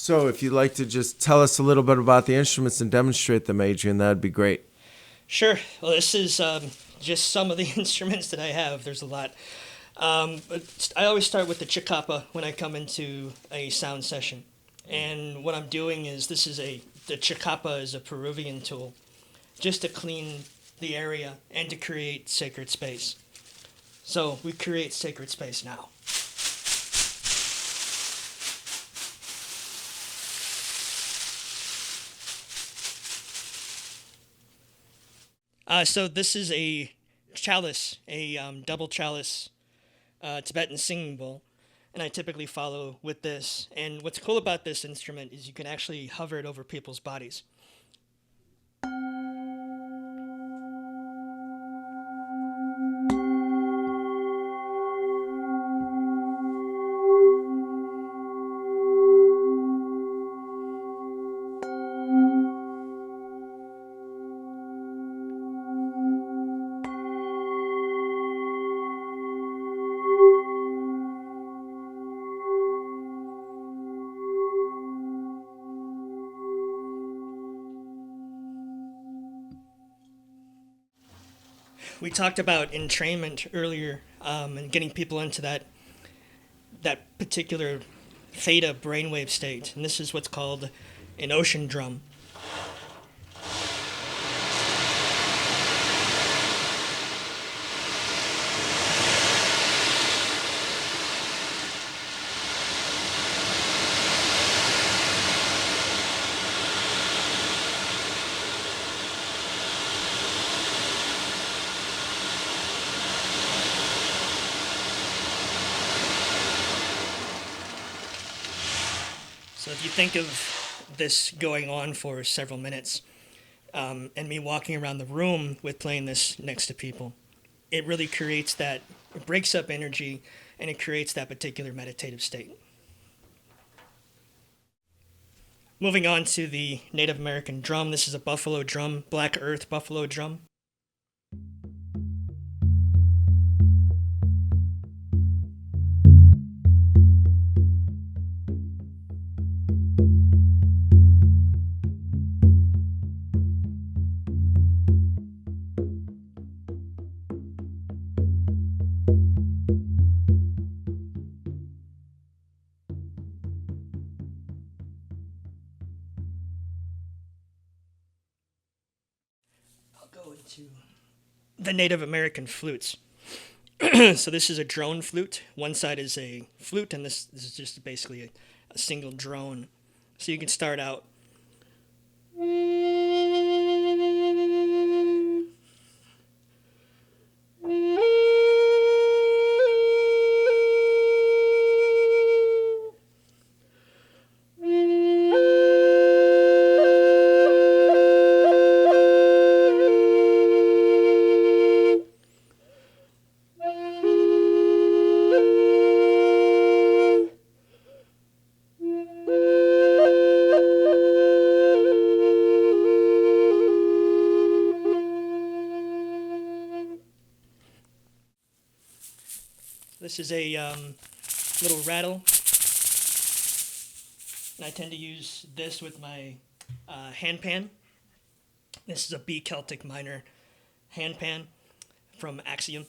So if you'd like to just tell us a little bit about the instruments and demonstrate them, Adrian, that'd be great. Sure. Well, this is just some of the instruments that I have. There's a lot. But I always start with the chakapa when I come into a sound session. And what I'm doing is the chakapa is a Peruvian tool just to clean the area and to create sacred space. So we create sacred space now. So this is a chalice, a double chalice Tibetan singing bowl, and I typically follow with this. And what's cool about this instrument is you can actually hover it over people's bodies. We talked about entrainment earlier, and getting people into that particular theta brainwave state, and this is what's called an ocean drum. So if you think of this going on for several minutes, and me walking around the room with playing this next to people, it really creates that, it breaks up energy, and it creates that particular meditative state. Moving on to the Native American drum, this is a buffalo drum, black earth buffalo drum. Go into the Native American flutes. So this is a drone flute. One side is a flute, and this is just basically a single drone. So you can start out. This is a little rattle, and I tend to use this with my handpan. This is a B Celtic minor handpan from Axiom.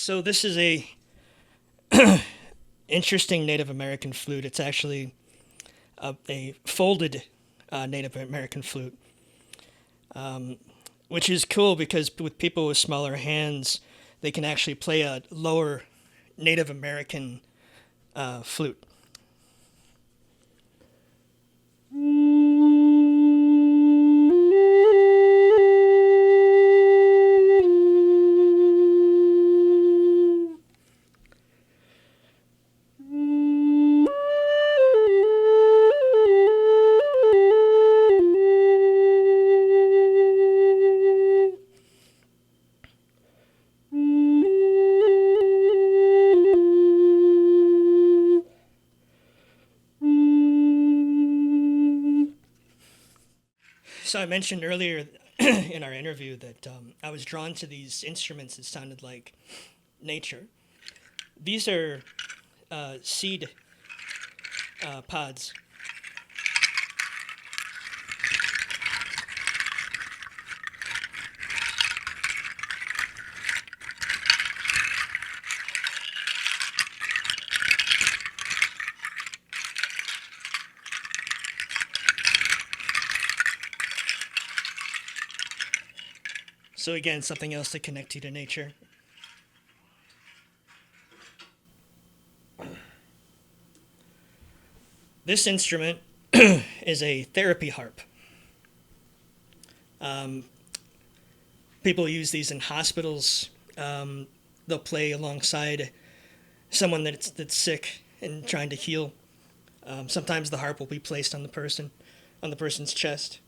So this is a interesting Native American flute. It's actually a folded Native American flute, which is cool because with people with smaller hands, they can actually play a lower Native American flute. So I mentioned earlier in our interview that I was drawn to these instruments that sounded like nature. These are seed pods. So again, something else to connect you to nature. This instrument is a therapy harp. People use these in hospitals. They'll play alongside someone that's sick and trying to heal. Sometimes the harp will be placed on the person's chest.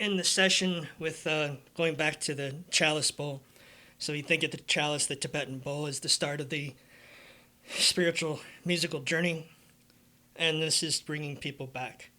In the session with going back to the chalice bowl. So you think of the chalice, the Tibetan bowl, as the start of the spiritual musical journey, and this is bringing people back.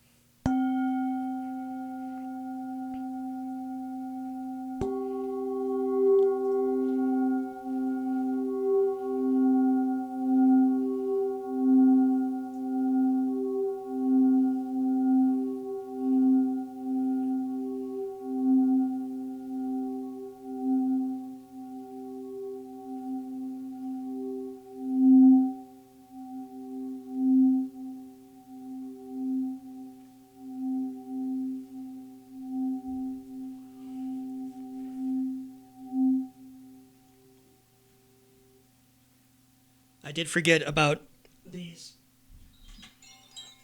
I did forget about these.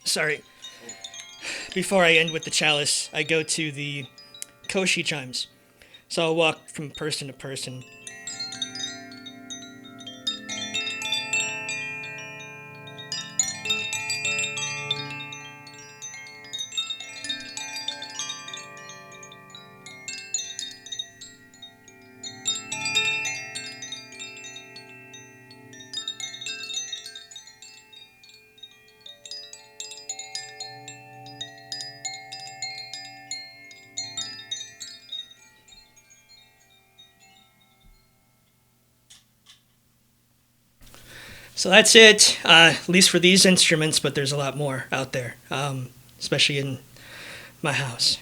Sorry. Before I end with the chalice, I go to the koshi chimes. So I'll walk from person to person. So that's it, at least for these instruments, but there's a lot more out there, especially in my house.